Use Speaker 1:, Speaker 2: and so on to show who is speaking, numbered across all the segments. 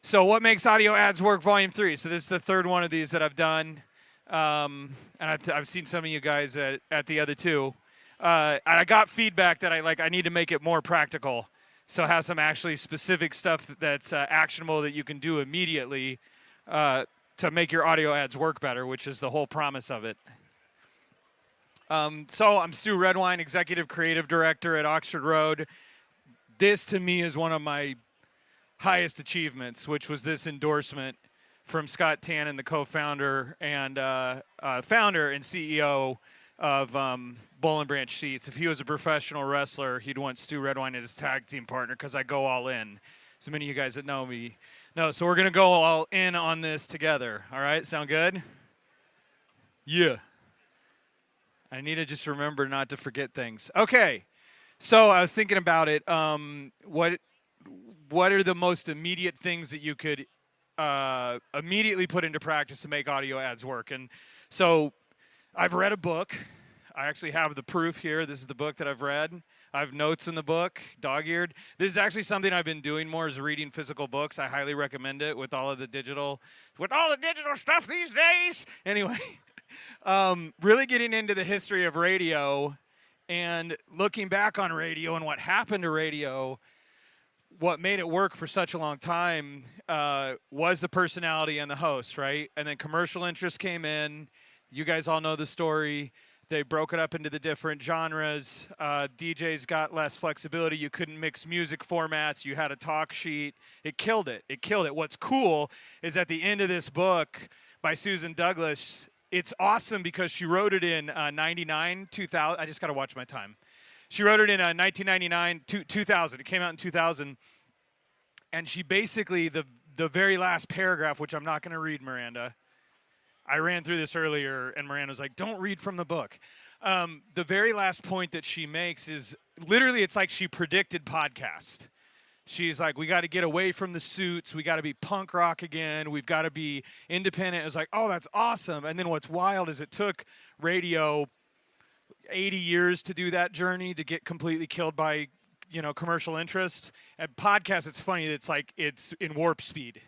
Speaker 1: So what makes audio ads work, Volume 3. So this is the third one of these that I've done. And I've seen some of you guys at the other two. I got feedback that I need to make it more practical. So have some actually specific stuff that's actionable that you can do immediately to make your audio ads work better, which is the whole promise of it. So I'm Stew Redwine, Executive Creative Director at Oxford Road. This, to me, is one of my highest achievements, which was this endorsement from Scott Tannen, the co-founder and founder and CEO of Boll & Branch Seats. If he was a professional wrestler, he'd want Stew Redwine as his tag team partner because I go all in. So many of you guys that know me know. So we're going to go all in on this together. All right? Sound good? Yeah. I need to just remember not to forget things. Okay. So I was thinking about it. What are the most immediate things that you could immediately put into practice to make audio ads work? And so I've read a book. I actually have the proof here. This is the book that I've read. I have notes in the book, dog-eared. This is actually something I've been doing more, is reading physical books. I highly recommend it with all the digital stuff these days. Anyway, really getting into the history of radio and looking back on radio and what happened to radio. What made it work for such a long time was the personality and the host, right? And then commercial interest came in. You guys all know the story. They broke it up into the different genres. DJs got less flexibility. You couldn't mix music formats. You had a talk sheet. It killed it. It killed it. What's cool is at the end of this book by Susan Douglas, it's awesome because she wrote it in 99, 2000. I just got to watch my time. She wrote it in 1999, 2000. It came out in 2000. And she basically, the very last paragraph, which I'm not going to read, Miranda. I ran through this earlier, and Miranda's like, don't read from the book. The very last point that she makes is, literally, it's like she predicted podcast. She's like, we got to get away from the suits. We got to be punk rock again. We've got to be independent. It was like, oh, that's awesome. And then what's wild is it took radio 80 years to do that journey, to get completely killed by, commercial interest. At podcasts, it's funny. It's like it's in warp speed.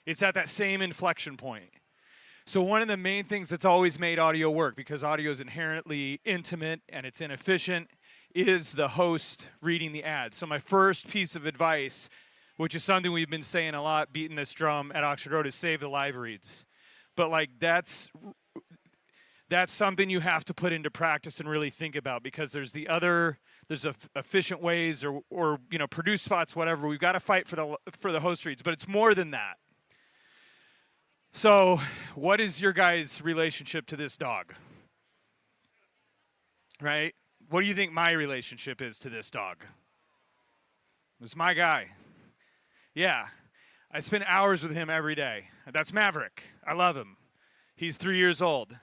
Speaker 1: It's at that same inflection point. So one of the main things that's always made audio work, because audio is inherently intimate and it's inefficient, is the host reading the ads. So my first piece of advice, which is something we've been saying a lot, beating this drum at Oxford Road, is save the live reads. But that's something you have to put into practice and really think about, because there's efficient ways or produce spots, whatever. We've got to fight for the host reads, but it's more than that. So, what is your guys' relationship to this dog? Right? What do you think my relationship is to this dog? It's my guy. Yeah. I spend hours with him every day. That's Maverick. I love him. He's 3 years old.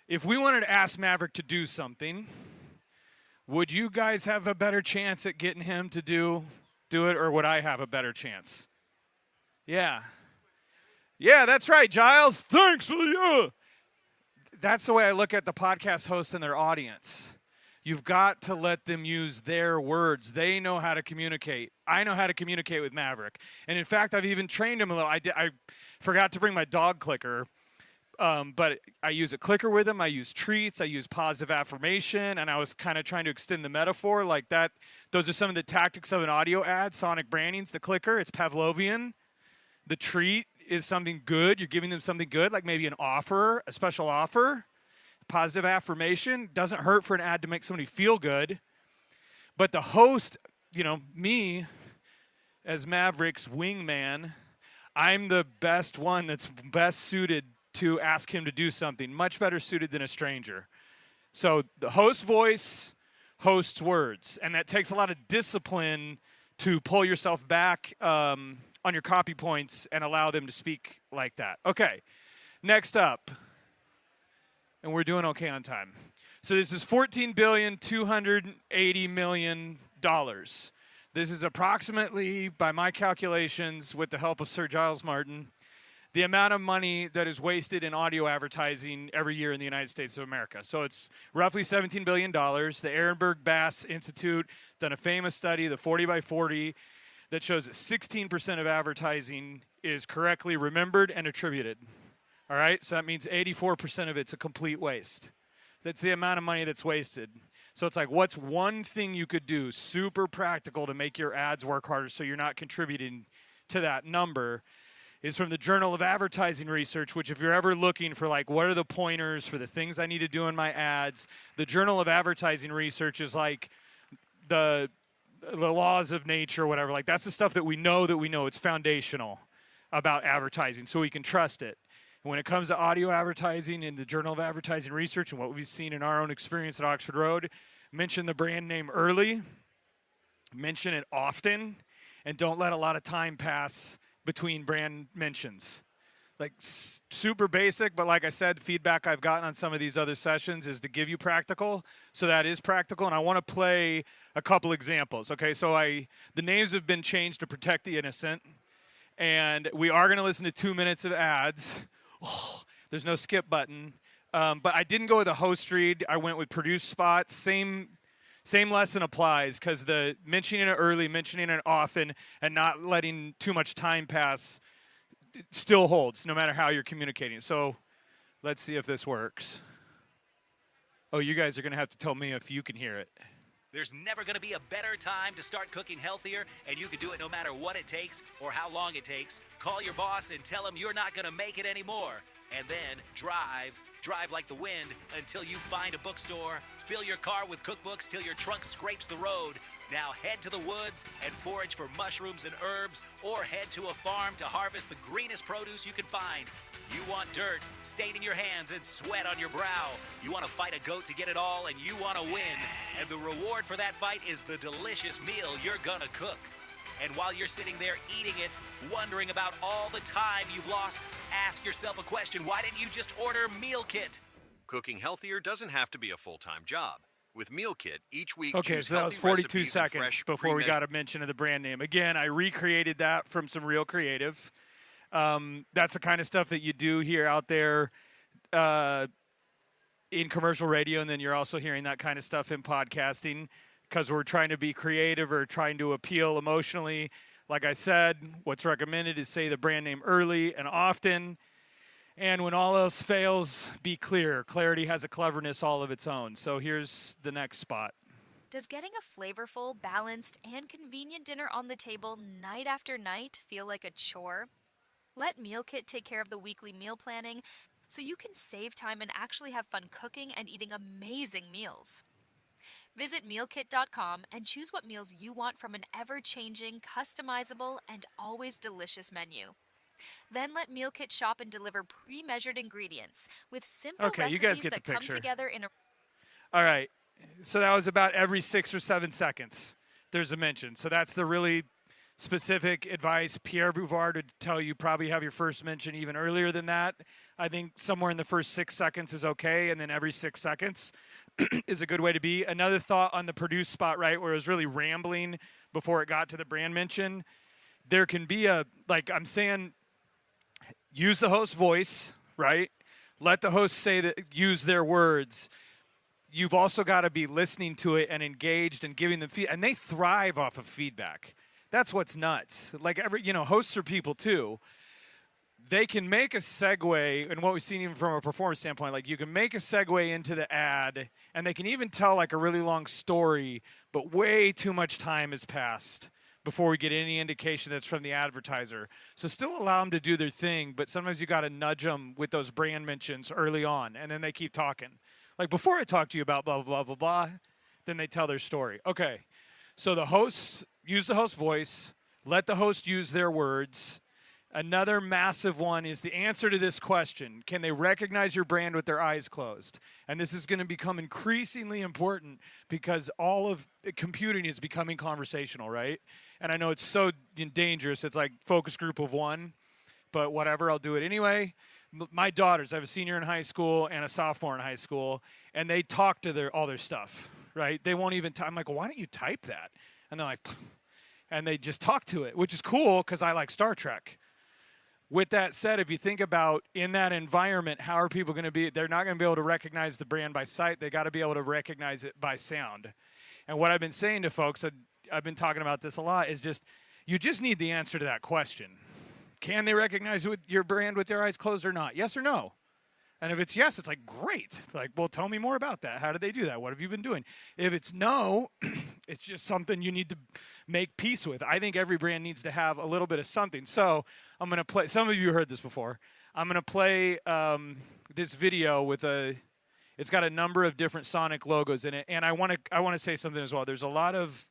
Speaker 1: If we wanted to ask Maverick to do something, would you guys have a better chance at getting him to do it, or would I have a better chance? Yeah. Yeah, that's right, Giles. Thanks for the That's the way I look at the podcast hosts and their audience. You've got to let them use their words. They know how to communicate. I know how to communicate with Maverick. And in fact, I've even trained him a little. I forgot to bring my dog clicker, but I use a clicker with him. I use treats. I use positive affirmation. And I was kind of trying to extend the metaphor like that. Those are some of the tactics of an audio ad. Sonic branding's the clicker. It's Pavlovian. The treat is something good. You're giving them something good, like maybe an offer, a special offer. Positive affirmation doesn't hurt for an ad to make somebody feel good. But the host, me as Maverick's wingman, I'm the best one that's best suited to ask him to do something, much better suited than a stranger. So the host voice, host's words. And that takes a lot of discipline to pull yourself back on your copy points and allow them to speak like that. Okay, next up. And we're doing okay on time. So this is $14,280,000,000. This is approximately, by my calculations, with the help of Sir Giles Martin, the amount of money that is wasted in audio advertising every year in the United States of America. So it's roughly $17 billion. The Ehrenberg Bass Institute done a famous study, the 40 by 40, that shows that 16% of advertising is correctly remembered and attributed. All right, so that means 84% of it's a complete waste. That's the amount of money that's wasted. So it's like, what's one thing you could do, super practical, to make your ads work harder so you're not contributing to that number, is from the Journal of Advertising Research, which if you're ever looking for, like, what are the pointers for the things I need to do in my ads, the Journal of Advertising Research is like the laws of nature, whatever. Like, that's the stuff that we know. It's foundational about advertising, so we can trust it. And when it comes to audio advertising in the Journal of Advertising Research and what we've seen in our own experience at Oxford Road, mention the brand name early, mention it often, and don't let a lot of time pass between brand mentions. Like, super basic, but like I said, feedback I've gotten on some of these other sessions is to give you practical. So that is practical, and I want to play a couple examples. Okay, so the names have been changed to protect the innocent, and we are going to listen to 2 minutes of ads. Oh, there's no skip button, but I didn't go with a host read. I went with produced spots. Same lesson applies, because the mentioning it early, mentioning it often, and not letting too much time pass still holds, no matter how you're communicating. So let's see if this works. Oh, you guys are going to have to tell me if you can hear it.
Speaker 2: There's never going to be a better time to start cooking healthier, and you can do it no matter what it takes or how long it takes. Call your boss and tell him you're not going to make it anymore. And then drive like the wind until you find a bookstore. Fill your car with cookbooks till your trunk scrapes the road. Now head to the woods and forage for mushrooms and herbs, or head to a farm to harvest the greenest produce you can find. You want dirt staining your hands and sweat on your brow. You want to fight a goat to get it all, and you want to win. And the reward for that fight is the delicious meal you're gonna cook. And while you're sitting there eating it, wondering about all the time you've lost, ask yourself a question. Why didn't you just order Meal Kit?
Speaker 3: Cooking healthier doesn't have to be a full-time job. With Meal Kit, each week
Speaker 1: Okay,
Speaker 3: choose
Speaker 1: so that was
Speaker 3: healthy
Speaker 1: 42
Speaker 3: recipes and
Speaker 1: seconds
Speaker 3: fresh,
Speaker 1: before we got
Speaker 3: pre-measured-
Speaker 1: a mention of the brand name. Again, I recreated that from some real creative. That's the kind of stuff that you do hear out there in commercial radio, and then you're also hearing that kind of stuff in podcasting, because we're trying to be creative or trying to appeal emotionally. Like I said, what's recommended is say the brand name early and often. And when all else fails, be clear. Clarity has a cleverness all of its own. So here's the next spot.
Speaker 4: Does getting a flavorful, balanced, and convenient dinner on the table night after night feel like a chore? Let Meal Kit take care of the weekly meal planning so you can save time and actually have fun cooking and eating amazing meals. Visit mealkit.com and choose what meals you want from an ever-changing, customizable, and always delicious menu. Then let Meal Kit shop and deliver pre-measured ingredients with simple
Speaker 1: Okay, you
Speaker 4: recipes
Speaker 1: guys get the
Speaker 4: that come
Speaker 1: picture.
Speaker 4: together in a...
Speaker 1: All right. So that was about every 6 or 7 seconds there's a mention. So that's the really specific advice. Pierre Bouvard would tell you probably have your first mention even earlier than that. I think somewhere in the first 6 seconds is okay, and then every 6 seconds is a good way to be. Another thought on the produce spot, right, where it was really rambling before it got to the brand mention. There can be I'm saying, use the host voice, right? Let the host say that, use their words. You've also got to be listening to it and engaged and giving them feedback. And they thrive off of feedback. That's what's nuts. Like, hosts are people too. They can make a segue, and what we've seen even from a performance standpoint, like you can make a segue into the ad, and they can even tell like a really long story, but way too much time has passed before we get any indication that's from the advertiser. So still allow them to do their thing, but sometimes you got to nudge them with those brand mentions early on, and then they keep talking. Like, before I talk to you about blah, blah, blah, blah, blah, then they tell their story. Okay, so the hosts, use the host voice, let the host use their words. Another massive one is the answer to this question. Can they recognize your brand with their eyes closed? And this is going to become increasingly important because all of computing is becoming conversational, right? And I know it's so dangerous. It's like focus group of one, but whatever, I'll do it anyway. My daughters, I have a senior in high school and a sophomore in high school, and they talk to all their stuff, right? They won't even I'm like, well, why don't you type that? And they're like, and they just talk to it, which is cool because I like Star Trek. With that said, if you think about in that environment, how are people going to be? They're not going to be able to recognize the brand by sight. They got to be able to recognize it by sound. And what I've been saying to folks, I've been talking about this a lot, is you just need the answer to that question. Can they recognize your brand with their eyes closed or not? Yes or no? And if it's yes, it's like, great. Like, well, tell me more about that. How did they do that? What have you been doing? If it's no, it's just something you need to make peace with. I think every brand needs to have a little bit of something. So I'm going to play. Some of you heard this before. I'm going to play this video with it's got a number of different Sonic logos in it. And I want to say something as well. There's a lot of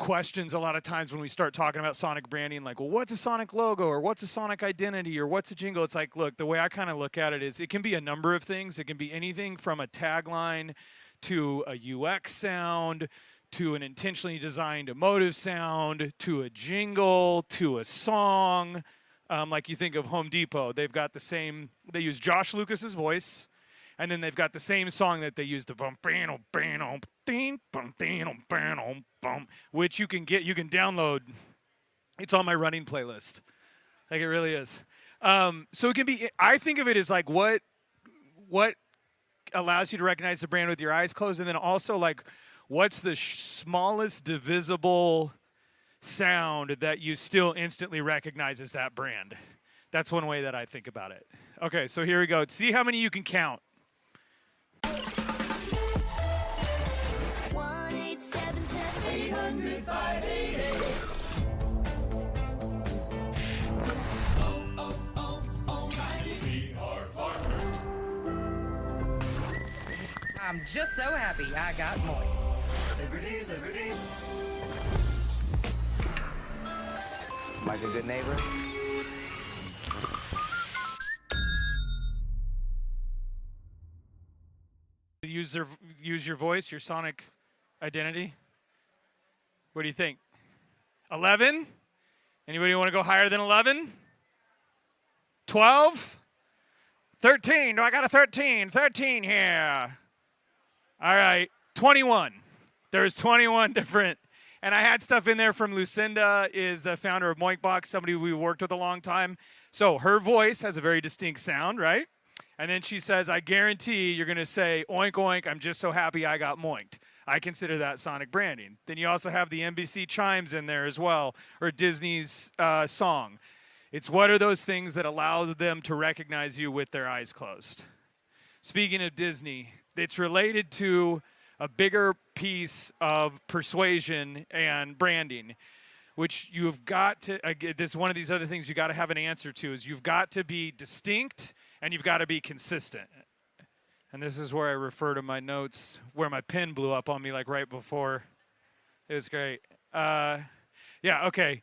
Speaker 1: questions a lot of times when we start talking about Sonic branding, like, well, what's a Sonic logo, or what's a Sonic identity, or what's a jingle? It's like, look, the way I kind of look at it is it can be a number of things. It can be anything from a tagline to a UX sound to an intentionally designed emotive sound to a jingle to a song. Like you think of Home Depot, they've got they use Josh Lucas's voice, and then they've got the same song that they use, the which you can download. It's on my running playlist. Like, it really is. So it can be, I think of it as like what allows you to recognize the brand with your eyes closed, and then also like what's the smallest divisible sound that you still instantly recognize as that brand. That's one way that I think about it. Okay, so here we go. See how many you can count.
Speaker 5: 1-877-800-5888. We are farmers.
Speaker 6: I'm just so happy I got more.
Speaker 5: Liberty, liberty.
Speaker 7: Like a good neighbor.
Speaker 1: Use your voice, your Sonic identity. What do you think? 11? Anybody want to go higher than 11? 12? 13. No, I got a 13. 13 here. All right. 21. There's 21 different. And I had stuff in there from Lucinda, is the founder of Moinkbox, somebody we worked with a long time. So her voice has a very distinct sound, right? And then she says, I guarantee you're going to say, oink, oink, I'm just so happy I got moinked. I consider that Sonic branding. Then you also have the NBC chimes in there as well, or Disney's song. It's what are those things that allows them to recognize you with their eyes closed. Speaking of Disney, it's related to a bigger piece of persuasion and branding, which you've got to, this is one of these other things you got to have an answer to, is you've got to be distinct and you've got to be consistent. And this is where I refer to my notes, where my pen blew up on me like right before. It was great. Yeah, okay.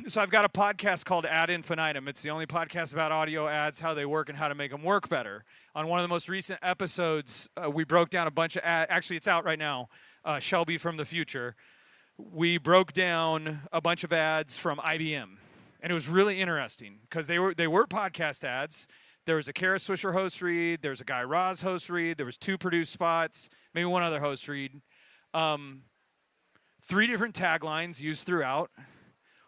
Speaker 1: So I've got a podcast called Ad Infinitum. It's the only podcast about audio ads, how they work, and how to make them work better. On one of the most recent episodes, we broke down a bunch of ads. Actually, it's out right now, Shelby from the Future. We broke down a bunch of ads from IBM. And it was really interesting because they were podcast ads. There was a Kara Swisher host read. There was a Guy Raz host read. There was 2 produced spots, maybe one other host read. 3 different taglines used throughout.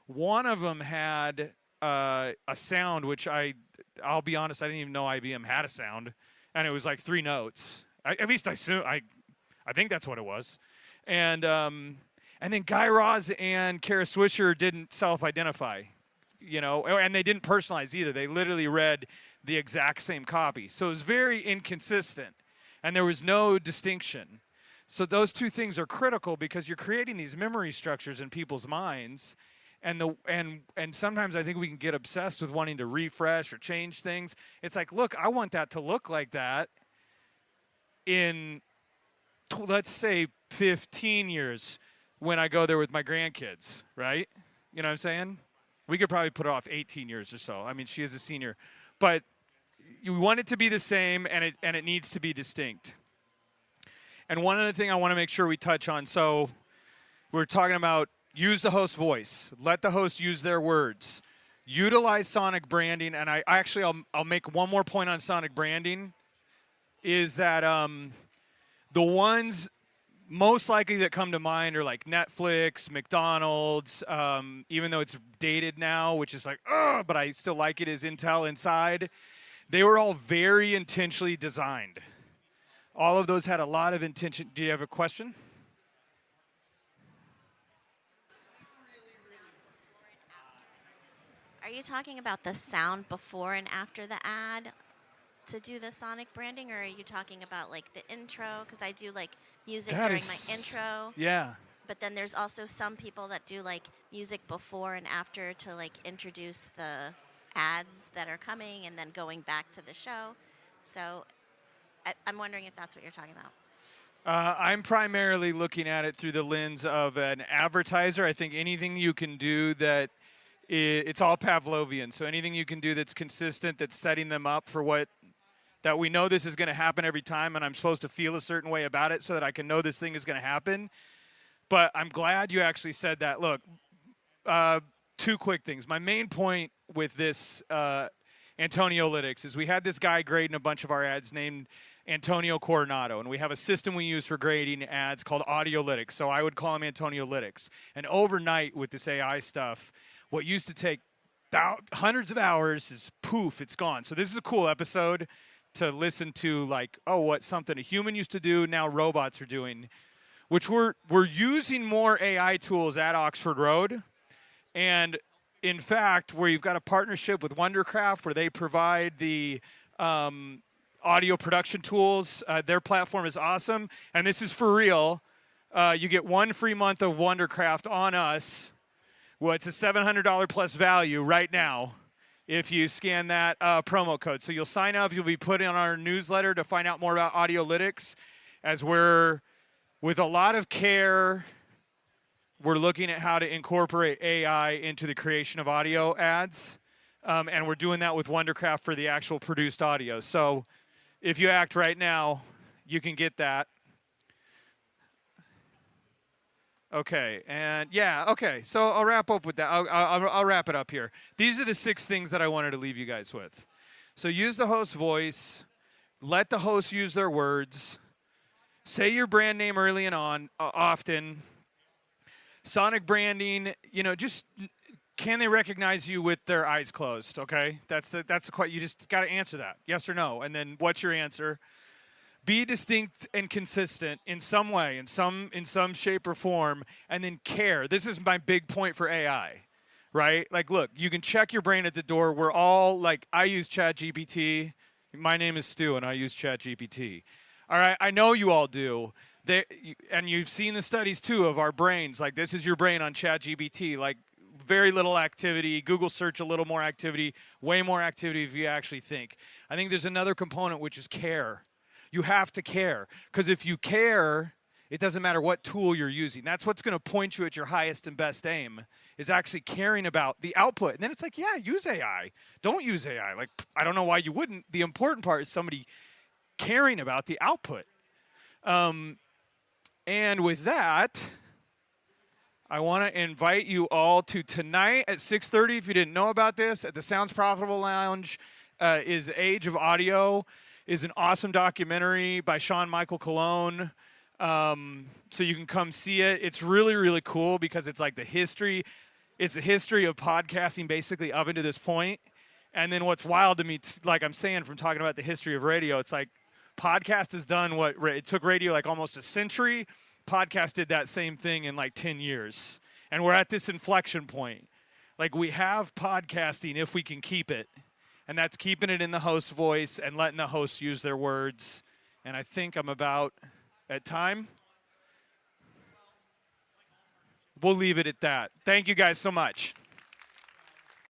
Speaker 1: One of them had a sound, which I'll be honest, I didn't even know IBM had a sound, and it was like 3 notes. At least I think that's what it was. And then Guy Raz and Kara Swisher didn't self-identify, and they didn't personalize either. They literally read the exact same copy. So it was very inconsistent, and there was no distinction. So those 2 things are critical because you're creating these memory structures in people's minds. And sometimes I think we can get obsessed with wanting to refresh or change things. It's like, look, I want that to look like that in, let's say, 15 years when I go there with my grandkids, right? You know what I'm saying? We could probably put it off 18 years or so. I mean, she is a senior. But you want it to be the same, and it needs to be distinct. And one other thing I want to make sure we touch on. So we're talking about use the host voice. Let the host use their words. Utilize Sonic branding. And I'll make one more point on Sonic branding, is that the ones most likely that come to mind are like Netflix, McDonald's, even though it's dated now, which is like, but I still like it, is Intel Inside. They were all very intentionally designed. All of those had a lot of intention. Do you have a question?
Speaker 8: Are you talking about the sound before and after the ad to do the sonic branding, or are you talking about like the intro? Because I do like music during my intro.
Speaker 1: Yeah.
Speaker 8: But then there's also some people that do like music before and after to like introduce the ads that are coming and then going back to the show. So I'm wondering if that's what you're talking about.
Speaker 1: I'm primarily looking at it through the lens of an advertiser. I think anything you can do that it's all Pavlovian. So anything you can do that's consistent, that's setting them up for what that we know this is going to happen every time, and I'm supposed to feel a certain way about it so that I can know this thing is going to happen. But I'm glad you actually said that. Look, two quick things. My main point with this Antoniolytics is we had this guy grading a bunch of our ads named Antonio Coronado, and we have a system we use for grading ads called Audiolytics. So I would call him Antoniolytics. And overnight with this AI stuff, what used to take hundreds of hours is poof, it's gone. So this is a cool episode to listen to, like, oh, what something a human used to do, now robots are doing, which we're using more AI tools at Oxford Road. And in fact, where you've got a partnership with Wondercraft where they provide the audio production tools. Their platform is awesome. And this is for real. You get 1 free month of Wondercraft on us. Well, it's a $700 plus value right now if you scan that promo code. So you'll sign up. You'll be put on our newsletter to find out more about Audiolytics, as we're, with a lot of care, we're looking at how to incorporate AI into the creation of audio ads. And we're doing that with Wondercraft for the actual produced audio. So if you act right now, you can get that. Okay, and yeah, okay. So I'll wrap up with that. I'll wrap it up here. These are the 6 things that I wanted to leave you guys with. So use the host voice. Let the host use their words. Say your brand name early and often. Sonic branding, just can they recognize you with their eyes closed? Okay, that's the question. You just got to answer that, yes or no, and then what's your answer? Be distinct and consistent in some way, in some shape or form, and then care. This is my big point for AI, right? Like, look, you can check your brain at the door. We're all like, I use ChatGPT. My name is Stu, and I use ChatGPT. All right, I know you all do. And you've seen the studies too of our brains. Like, this is your brain on ChatGPT. Like, very little activity. Google search, a little more activity. Way more activity if you actually think. I think there's another component, which is care. You have to care, because if you care, it doesn't matter what tool you're using. That's what's going to point you at your highest and best aim, is actually caring about the output. And then it's like, yeah, use AI. Don't use AI. Like, I don't know why you wouldn't. The important part is somebody caring about the output. And with that, I want to invite you all to tonight at 6:30, if you didn't know about this, at the Sounds Profitable Lounge, is Age of Audio. Is an awesome documentary by Sean Michael Cologne. So you can come see it. It's really, really cool because it's like the history. It's the history of podcasting basically up into this point. And then what's wild to me, like I'm saying, from talking about the history of radio, it's like podcast has done what it took radio like almost a century. Podcast did that same thing in like 10 years. And we're at this inflection point. Like, we have podcasting if we can keep it. And that's keeping it in the host voice and letting the hosts use their words. And I think I'm about at time. We'll leave it at that. Thank you guys so much.